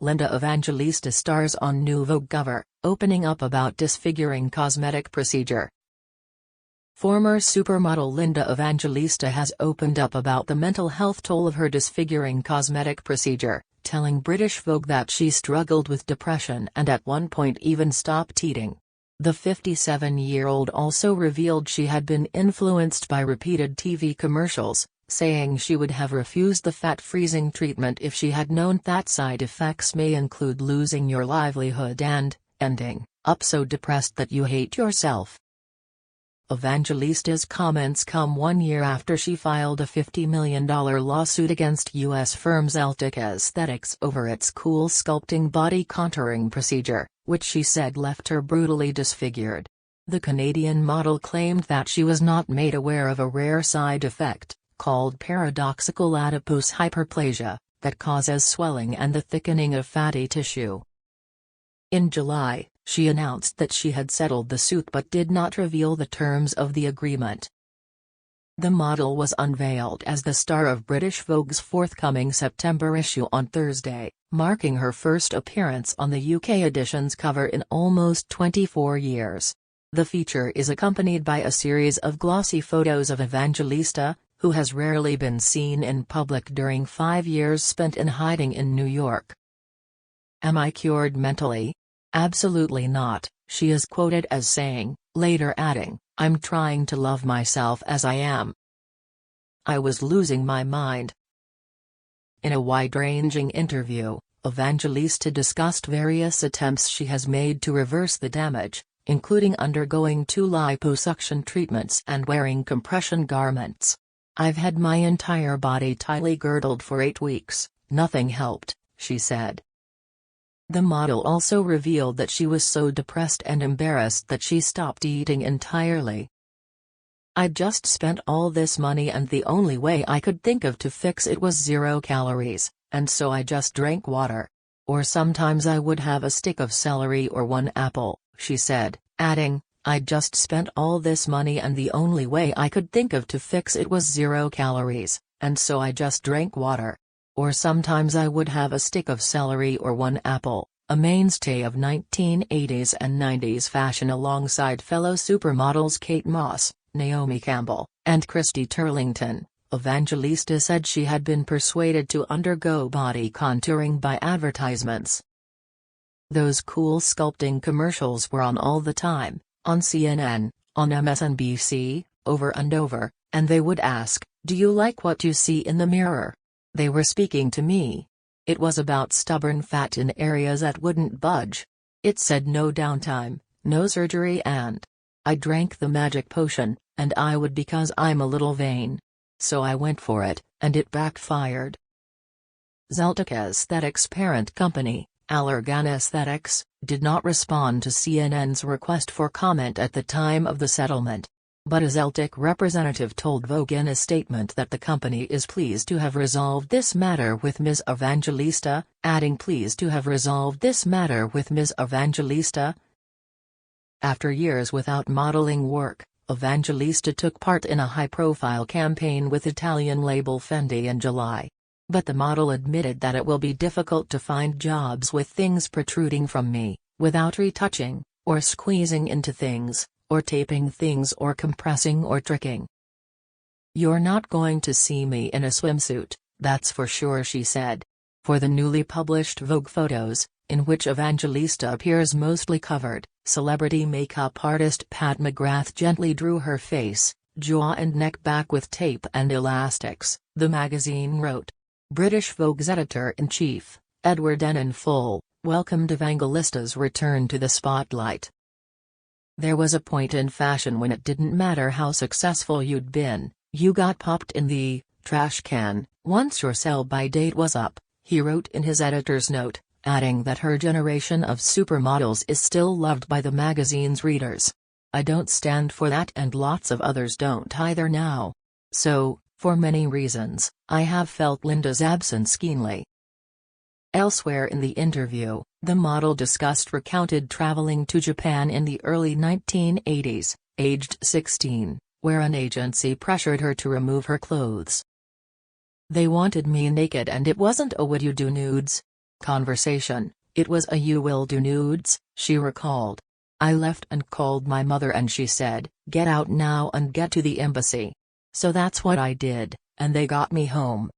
Linda Evangelista stars on new Vogue cover, opening up about disfiguring cosmetic procedure. Former supermodel Linda Evangelista has opened up about the mental health toll of her disfiguring cosmetic procedure, telling British Vogue that she struggled with depression and at one point even stopped eating. The 57-year-old also revealed she had been influenced by repeated TV commercials, saying she would have refused the fat-freezing treatment if she had known that side effects may include losing your livelihood and ending up so depressed that you hate yourself. Evangelista's comments come 1 year after she filed a $50 million lawsuit against U.S. firm Zeltiq Aesthetics over its CoolSculpting body contouring procedure, which she said left her brutally disfigured. The Canadian model claimed that she was not made aware of a rare side effect, called paradoxical adipose hyperplasia, that causes swelling and the thickening of fatty tissue. In July, she announced that she had settled the suit but did not reveal the terms of the agreement. The model was unveiled as the star of British Vogue's forthcoming September issue on Thursday, marking her first appearance on the UK edition's cover in almost 24 years. The feature is accompanied by a series of glossy photos of Evangelista, who has rarely been seen in public during 5 years spent in hiding in New York. "Am I cured mentally? Absolutely not," she is quoted as saying, later adding, "I'm trying to love myself as I am. I was losing my mind." In a wide-ranging interview, Evangelista discussed various attempts she has made to reverse the damage, including undergoing 2 liposuction treatments and wearing compression garments. "I've had my entire body tightly girdled for 8 weeks, nothing helped," she said. The model also revealed that she was so depressed and embarrassed that she stopped eating entirely. "I just spent all this money and the only way I could think of to fix it was 0 calories, and so I just drank water. Or sometimes I would have a stick of celery or 1 apple," she said, adding, "I just spent all this money and the only way I could think of to fix it was 0 calories, and so I just drank water. Or sometimes I would have a stick of celery or 1 apple," a mainstay of 1980s and 90s fashion alongside fellow supermodels Kate Moss, Naomi Campbell, and Christy Turlington. Evangelista said she had been persuaded to undergo body contouring by advertisements. "Those CoolSculpting commercials were on all the time, on CNN, on MSNBC, over and over, and they would ask, 'Do you like what you see in the mirror?' They were speaking to me. It was about stubborn fat in areas that wouldn't budge. It said no downtime, no surgery, and I drank the magic potion, and I would because I'm a little vain. So I went for it, and it backfired." Zeltiq Aesthetics' parent company, Allergan Aesthetics, did not respond to CNN's request for comment at the time of the settlement. But a Zeltiq representative told Vogue in a statement that the company is pleased to have resolved this matter with Ms. Evangelista, adding pleased to have resolved this matter with Ms. Evangelista. After years without modeling work, Evangelista took part in a high-profile campaign with Italian label Fendi in July. But the model admitted that it will be difficult to find jobs with things protruding from me, without retouching, or squeezing into things, or taping things or compressing or tricking. "You're not going to see me in a swimsuit, that's for sure," she said. For the newly published Vogue photos, in which Evangelista appears mostly covered, celebrity makeup artist Pat McGrath gently drew her face, jaw and neck back with tape and elastics, the magazine wrote. British Vogue's editor-in-chief, Edward N. Full, welcomed Evangelista's return to the spotlight. "There was a point in fashion when it didn't matter how successful you'd been, you got popped in the trash can once your sell-by date was up," he wrote in his editor's note, adding that her generation of supermodels is still loved by the magazine's readers. "I don't stand for that and lots of others don't either now. So, for many reasons, I have felt Linda's absence keenly." Elsewhere in the interview, the model recounted traveling to Japan in the early 1980s, aged 16, where an agency pressured her to remove her clothes. "They wanted me naked and it wasn't a 'would you do nudes?' conversation, "It was a 'you will do' nudes," she recalled. "I left and called my mother and she said, 'Get out now and get to the embassy.' So that's what I did, and they got me home.